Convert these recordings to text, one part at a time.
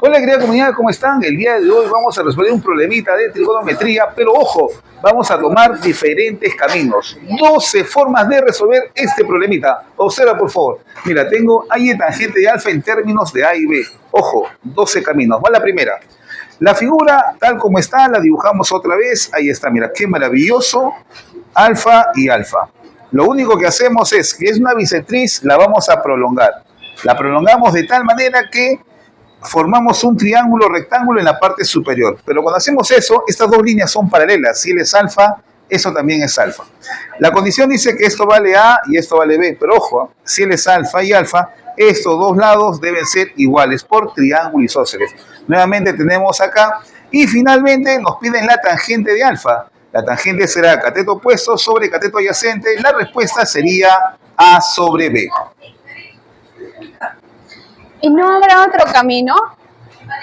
Hola querida comunidad, ¿cómo están? El día de hoy vamos a resolver un problemita de trigonometría, pero ojo, vamos a tomar diferentes caminos. 12 formas de resolver este problemita. Observa por favor. Mira, tengo A y tangente de alfa en términos de A y B. Ojo, 12 caminos. Va la primera. La figura tal como está la dibujamos otra vez. Ahí está, mira, qué maravilloso. Alfa y alfa. Lo único que hacemos es que es una bisectriz, la vamos a prolongar. La prolongamos de tal manera que formamos un triángulo rectángulo en la parte superior. Pero cuando hacemos eso, estas dos líneas son paralelas. Si él es alfa, eso también es alfa. La condición dice que esto vale A y esto vale B. Pero ojo, si él es alfa y alfa, estos dos lados deben ser iguales por triángulo isósceles. Nuevamente tenemos acá. Y finalmente nos piden la tangente de alfa. La tangente será cateto opuesto sobre cateto adyacente. La respuesta sería A sobre B. ¿Y no habrá otro camino?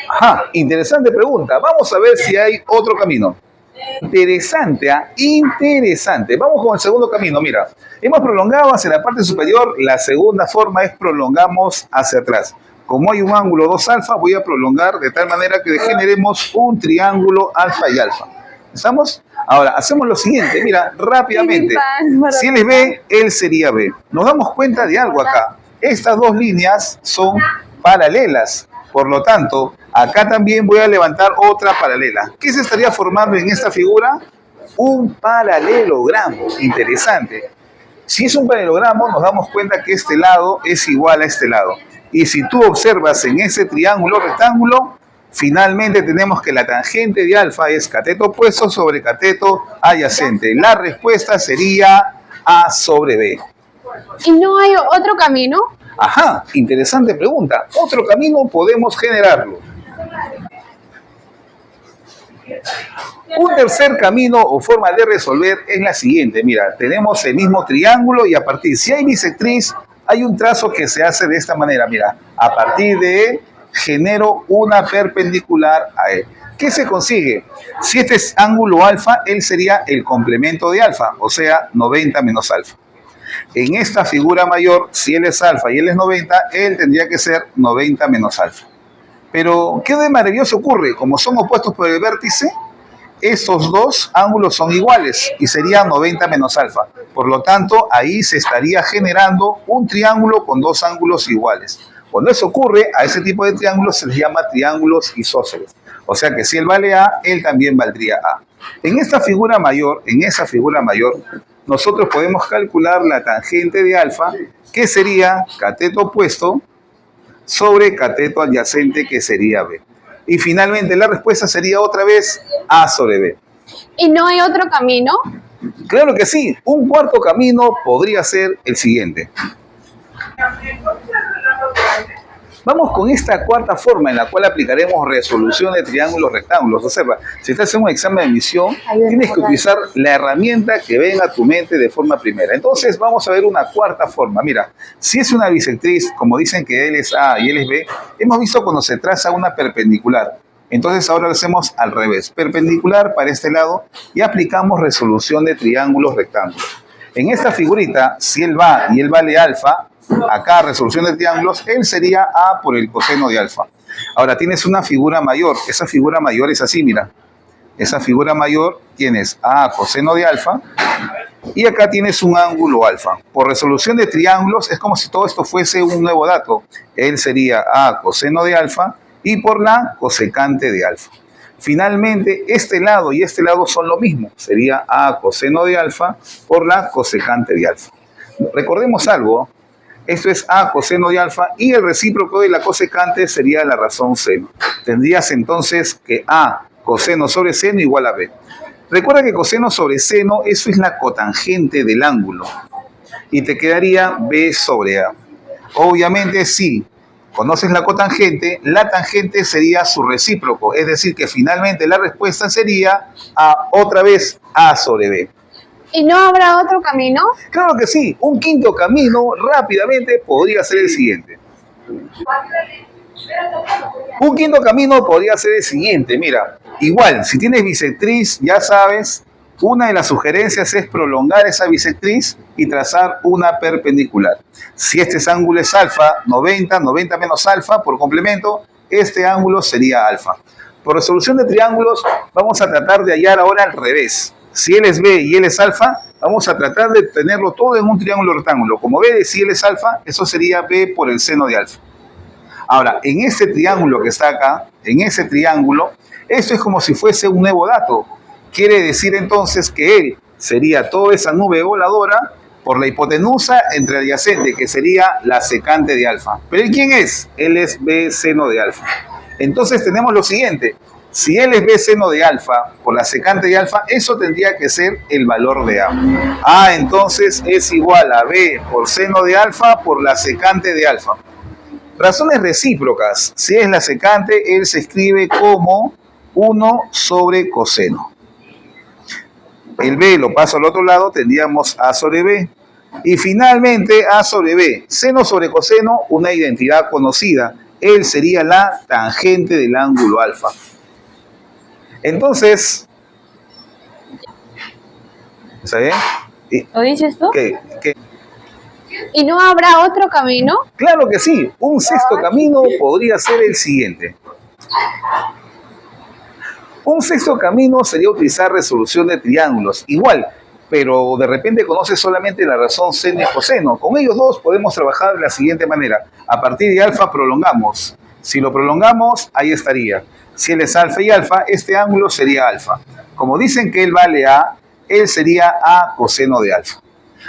Ajá, interesante pregunta. Vamos a ver si hay otro camino. Interesante, ¿ah? Interesante. Vamos con el segundo camino. Mira, hemos prolongado hacia la parte superior. La segunda forma es prolongamos hacia atrás. Como hay un ángulo 2 alfa, voy a prolongar de tal manera que generemos un triángulo alfa y alfa. ¿Estamos? Ahora, hacemos lo siguiente. Mira, rápidamente. Si él es B, él sería B. Nos damos cuenta de algo acá. Estas dos líneas son paralelas. Por lo tanto, acá también voy a levantar otra paralela. ¿Qué se estaría formando en esta figura? Un paralelogramo. Interesante. Si es un paralelogramo, nos damos cuenta que este lado es igual a este lado. Y si tú observas en ese triángulo rectángulo, finalmente tenemos que la tangente de alfa es cateto opuesto sobre cateto adyacente. La respuesta sería A sobre B. ¿Y no hay otro camino? Ajá, interesante pregunta. Otro camino podemos generarlo. Un tercer camino o forma de resolver es la siguiente. Mira, tenemos el mismo triángulo y a partir, si hay bisectriz, hay un trazo que se hace de esta manera. Mira, a partir de él genero una perpendicular a él. ¿Qué se consigue? Si este es ángulo alfa, él sería el complemento de alfa, o sea, 90 menos alfa. En esta figura mayor, si él es alfa y él es 90, él tendría que ser 90 menos alfa. Pero, ¿qué de maravilloso ocurre? Como son opuestos por el vértice, estos dos ángulos son iguales y sería 90 menos alfa. Por lo tanto, ahí se estaría generando un triángulo con dos ángulos iguales. Cuando eso ocurre, a ese tipo de triángulos se les llama triángulos isósceles. O sea que si él vale A, él también valdría A. En esta figura mayor, nosotros podemos calcular la tangente de alfa, que sería cateto opuesto sobre cateto adyacente, que sería B. Y finalmente la respuesta sería otra vez A sobre B. ¿Y no hay otro camino? Claro que sí. Un cuarto camino podría ser el siguiente. Vamos con esta cuarta forma en la cual aplicaremos resolución de triángulos rectángulos. Observa, si estás en un examen de admisión, tienes que utilizar la herramienta que venga a tu mente de forma primera. Entonces vamos a ver una cuarta forma. Mira, si es una bisectriz, como dicen que él es A y él es B, hemos visto cuando se traza una perpendicular. Entonces ahora lo hacemos al revés. Perpendicular para este lado y aplicamos resolución de triángulos rectángulos. En esta figurita, si él va y él vale alfa, acá resolución de triángulos, él sería A por el coseno de alfa. Ahora tienes una figura mayor. Esa figura mayor es así, mira. Esa figura mayor tienes A coseno de alfa y acá tienes un ángulo alfa. Por resolución de triángulos es como si todo esto fuese un nuevo dato. Él sería A coseno de alfa y por la cosecante de alfa. Finalmente, este lado y este lado son lo mismo. Sería A coseno de alfa por la cosecante de alfa. Recordemos algo. Esto es A coseno de alfa y el recíproco de la cosecante sería la razón seno. Tendrías entonces que A coseno sobre seno igual a B. Recuerda que coseno sobre seno, eso es la cotangente del ángulo. Y te quedaría B sobre A. Obviamente, si conoces la cotangente, la tangente sería su recíproco. Es decir, que finalmente la respuesta sería otra vez A sobre B. ¿Y no habrá otro camino? Claro que sí. Un quinto camino rápidamente podría ser el siguiente. Un quinto camino podría ser el siguiente. Mira, igual, si tienes bisectriz, ya sabes, Una de las sugerencias es prolongar esa bisectriz y trazar una perpendicular. Si este ángulo es alfa, 90, 90 menos alfa, por complemento, este ángulo sería alfa. Por resolución de triángulos, vamos a tratar de hallar ahora al revés. Si él es B y él es alfa, vamos a tratar de tenerlo todo en un triángulo rectángulo. Como B, si él es alfa, eso sería B por el seno de alfa. Ahora, en este triángulo que está acá, en ese triángulo, esto es como si fuese un nuevo dato. Quiere decir entonces que él sería toda esa nube voladora por la hipotenusa entre adyacente, que sería la secante de alfa. ¿Pero él quién es? Él es B seno de alfa. Entonces tenemos lo siguiente. Si él es B seno de alfa por la secante de alfa, eso tendría que ser el valor de A. A entonces es igual a B por seno de alfa por la secante de alfa. Razones recíprocas. Si es la secante, él se escribe como 1 sobre coseno. El B lo paso al otro lado, tendríamos A sobre B. Y finalmente A sobre B. Seno sobre coseno, una identidad conocida. Él sería la tangente del ángulo alfa. Entonces, ¿está bien? ¿Lo dices tú? ¿Qué? ¿Y no habrá otro camino? Claro que sí. Un sexto camino podría ser el siguiente. Un sexto camino sería utilizar resolución de triángulos. Igual, pero de repente conoces solamente la razón seno y coseno. Con ellos dos podemos trabajar de la siguiente manera. A partir de alfa prolongamos. Si lo prolongamos, ahí estaría. Si él es alfa y alfa, este ángulo sería alfa. Como dicen que él vale A, él sería A coseno de alfa.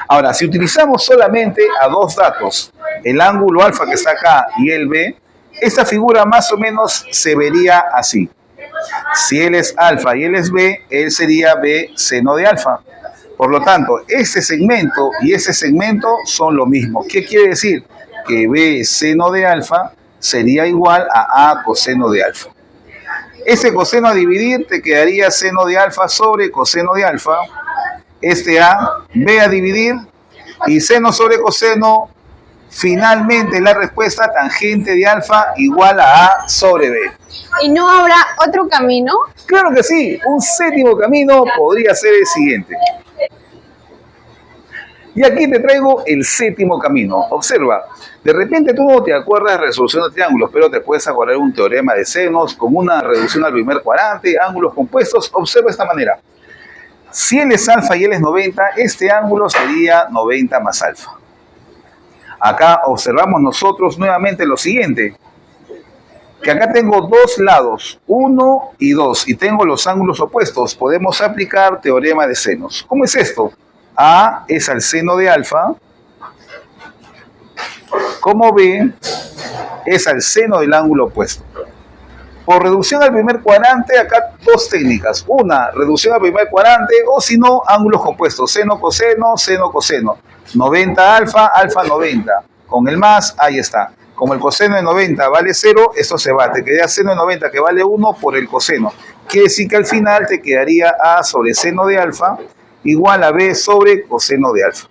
Ahora, si utilizamos solamente a dos datos, el ángulo alfa que está acá y el B, esta figura más o menos se vería así. Si él es alfa y él es B, él sería B seno de alfa. Por lo tanto, ese segmento y ese segmento son lo mismo. ¿Qué quiere decir? Que B seno de alfa sería igual a A coseno de alfa. Ese coseno a dividir te quedaría seno de alfa sobre coseno de alfa. Este A, B a dividir, y seno sobre coseno, finalmente la respuesta tangente de alfa igual a A sobre B. ¿Y no habrá otro camino? Claro que sí, un séptimo camino podría ser el siguiente. Y aquí te traigo el séptimo camino. Observa, de repente tú no te acuerdas de resolución de triángulos, pero te puedes acordar un teorema de senos con una reducción al primer cuadrante, ángulos compuestos. Observa de esta manera. Si él es alfa y él es 90, este ángulo sería 90 más alfa. Acá observamos nosotros nuevamente lo siguiente, que acá tengo dos lados, 1 y 2, y tengo los ángulos opuestos. Podemos aplicar teorema de senos. ¿Cómo es esto? A es al seno de alfa, como B es al seno del ángulo opuesto. Por reducción al primer cuadrante, acá dos técnicas. Una, reducción al primer cuadrante, o si no, ángulos compuestos. Seno, coseno. 90 alfa, alfa 90. Con el más, ahí está. Como el coseno de 90 vale 0, esto se va. Te quedaría seno de 90 que vale 1 por el coseno. Quiere decir que al final te quedaría A sobre seno de alfa igual a B sobre coseno de alfa.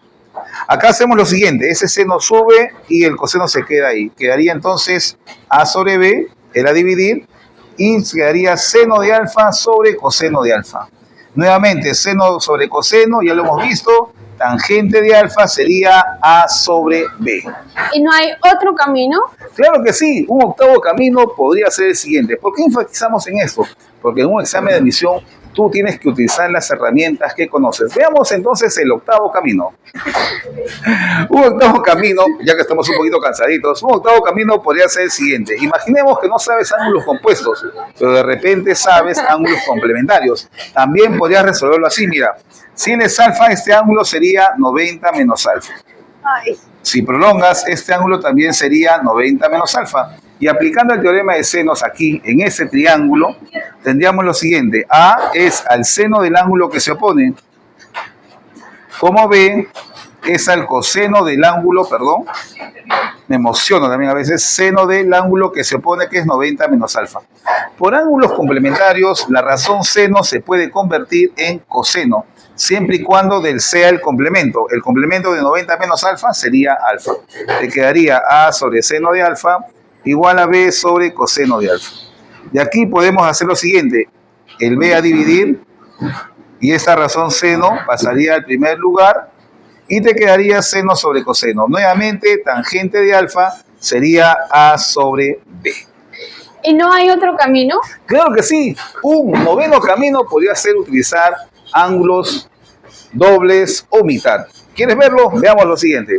Acá hacemos lo siguiente. Ese seno sube y el coseno se queda ahí. Quedaría entonces A sobre B, el a dividir, y quedaría seno de alfa sobre coseno de alfa. Nuevamente, seno sobre coseno, ya lo hemos visto, tangente de alfa sería A sobre B. ¿Y no hay otro camino? Claro que sí, un octavo camino podría ser el siguiente. ¿Por qué enfatizamos en esto? Porque en un examen de admisión tú tienes que utilizar las herramientas que conoces. Veamos entonces el octavo camino. Un octavo camino, ya que estamos un poquito cansaditos, un octavo camino podría ser el siguiente. Imaginemos que no sabes ángulos compuestos, pero de repente sabes ángulos complementarios. También podrías resolverlo así, mira. Si él es alfa, este ángulo sería 90 menos alfa. Si prolongas, este ángulo también sería 90 menos alfa. Y aplicando el teorema de senos aquí, en ese triángulo, tendríamos lo siguiente. A es al seno del ángulo que se opone, como B es al coseno del ángulo, perdón, me emociono también a veces, seno del ángulo que se opone, que es 90 menos alfa. Por ángulos complementarios, la razón seno se puede convertir en coseno, siempre y cuando del sea el complemento. El complemento de 90 menos alfa sería alfa. Te quedaría A sobre seno de alfa igual a B sobre coseno de alfa. De aquí podemos hacer lo siguiente. El B a dividir y esta razón seno pasaría al primer lugar y te quedaría seno sobre coseno. Nuevamente, tangente de alfa sería A sobre B. ¿Y no hay otro camino? Claro que sí. Un noveno camino podría ser utilizar ángulos dobles o mitad. ¿Quieres verlo? Veamos lo siguiente.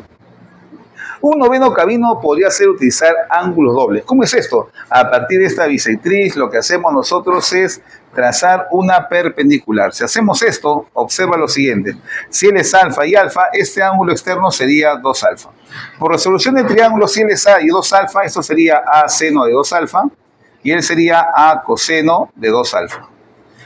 Un noveno camino podría ser utilizar ángulos dobles. ¿Cómo es esto? A partir de esta bisectriz, lo que hacemos nosotros es trazar una perpendicular. Si hacemos esto, observa lo siguiente. Si él es alfa y alfa, este ángulo externo sería 2 alfa. Por resolución de triángulo, si él es A y 2 alfa, esto sería A seno de 2 alfa y él sería A coseno de 2 alfa.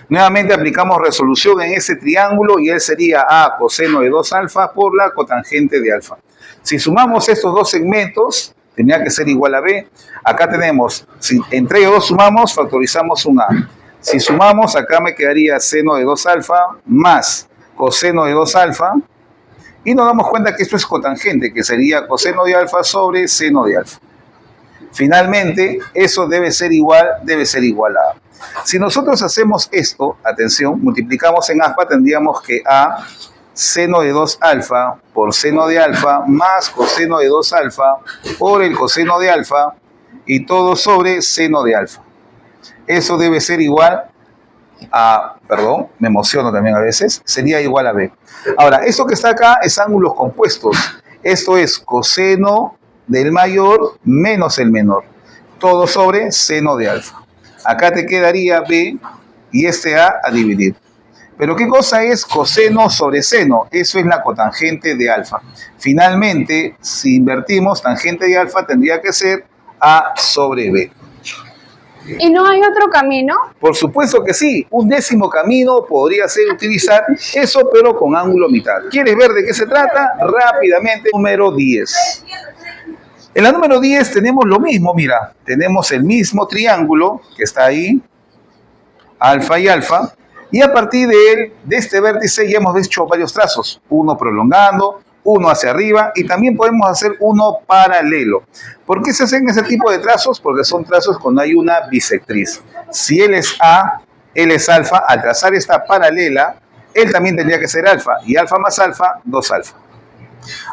Nuevamente aplicamos resolución en ese triángulo y él sería A coseno de 2 alfa por la cotangente de alfa. Si sumamos estos dos segmentos, tendría que ser igual a B. Acá tenemos, si entre ellos dos sumamos, factorizamos un A. Si sumamos, acá me quedaría seno de 2 alfa más coseno de 2 alfa. Y nos damos cuenta que esto es cotangente, que sería coseno de alfa sobre seno de alfa. Finalmente, eso debe ser igual a A. Si nosotros hacemos esto, atención, multiplicamos en alfa, tendríamos que A seno de 2 alfa por seno de alfa más coseno de 2 alfa por el coseno de alfa y todo sobre seno de alfa. Eso debe ser igual a, perdón, me emociono también a veces, sería igual a B. Ahora, esto que está acá es ángulos compuestos. Esto es coseno del mayor menos el menor. Todo sobre seno de alfa. Acá te quedaría B y este A dividir. Pero ¿qué cosa es coseno sobre seno? Eso es la cotangente de alfa. Finalmente, si invertimos, tangente de alfa tendría que ser A sobre B. ¿Y no hay otro camino? Por supuesto que sí. Un décimo camino podría ser utilizar eso, pero con ángulo mitad. ¿Quieres ver de qué se trata? Rápidamente, número 10. En la número 10 tenemos lo mismo, mira. Tenemos el mismo triángulo que está ahí, alfa y alfa. Y a partir de este vértice ya hemos hecho varios trazos. Uno prolongando, uno hacia arriba y también podemos hacer uno paralelo. ¿Por qué se hacen ese tipo de trazos? Porque son trazos cuando hay una bisectriz. Si él es A, él es alfa, al trazar esta paralela, él también tendría que ser alfa. Y alfa más alfa, 2 alfa.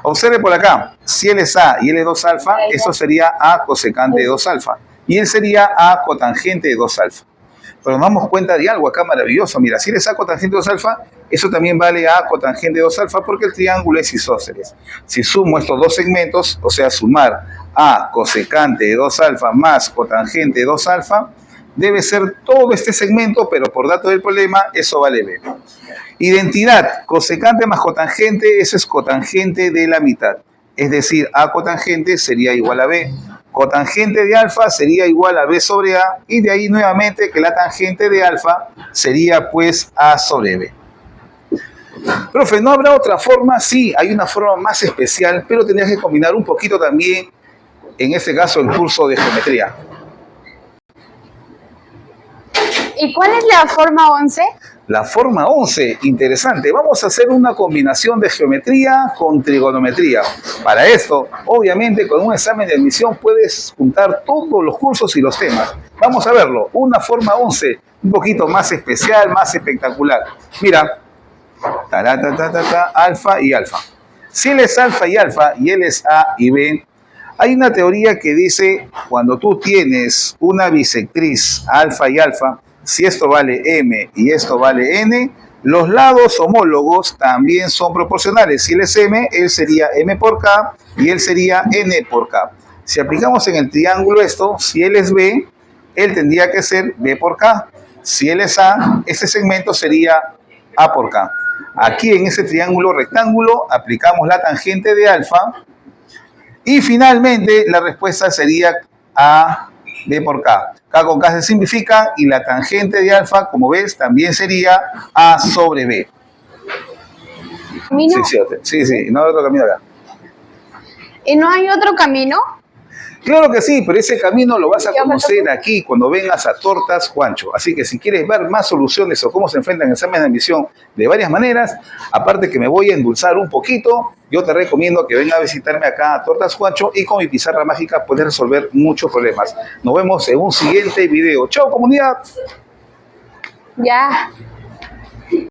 Observe por acá, si él es A y él es 2 alfa, eso sería A cosecante de 2 alfa. Y él sería A cotangente de 2 alfa. Pero nos damos cuenta de algo acá maravilloso. Mira, si eres A cotangente de 2 alfa, eso también vale A cotangente de 2 alfa porque el triángulo es isósceles. Si sumo estos dos segmentos, o sea, sumar A cosecante de 2 alfa más cotangente de 2 alfa, debe ser todo este segmento, pero por dato del problema, eso vale B. Identidad, cosecante más cotangente, eso es cotangente de la mitad. Es decir, A cotangente sería igual a B. Cotangente de alfa sería igual a B sobre A, y de ahí nuevamente que la tangente de alfa sería pues A sobre B. Profe, ¿no habrá otra forma? Sí, hay una forma más especial, pero tendrías que combinar un poquito también, en este caso, el curso de geometría. ¿Y cuál es la forma 11? La forma 11, interesante. Vamos a hacer una combinación de geometría con trigonometría. Para esto, obviamente, con un examen de admisión puedes juntar todos los cursos y los temas. Vamos a verlo. Una forma 11, un poquito más especial, más espectacular. Mira, alfa y alfa. Si él es alfa y alfa y él es A y B, hay una teoría que dice, cuando tú tienes una bisectriz alfa y alfa, si esto vale M y esto vale N, los lados homólogos también son proporcionales. Si él es M, él sería M por K y él sería N por K. Si aplicamos en el triángulo esto, si él es B, él tendría que ser B por K. Si él es A, ese segmento sería A por K. Aquí en ese triángulo rectángulo aplicamos la tangente de alfa y finalmente la respuesta sería A B por K. K con K se simplifica y la tangente de alfa, como ves, también sería A sobre B. ¿Camino? Sí, no hay otro camino acá. ¿Y no hay otro camino? Claro que sí, pero ese camino lo vas a conocer aquí cuando vengas a Tortas Juancho. Así que si quieres ver más soluciones o cómo se enfrentan exámenes de admisión de varias maneras, aparte que me voy a endulzar un poquito, yo te recomiendo que vengas a visitarme acá a Tortas Juancho y con mi pizarra mágica puedes resolver muchos problemas. Nos vemos en un siguiente video. ¡Chao, comunidad! Ya.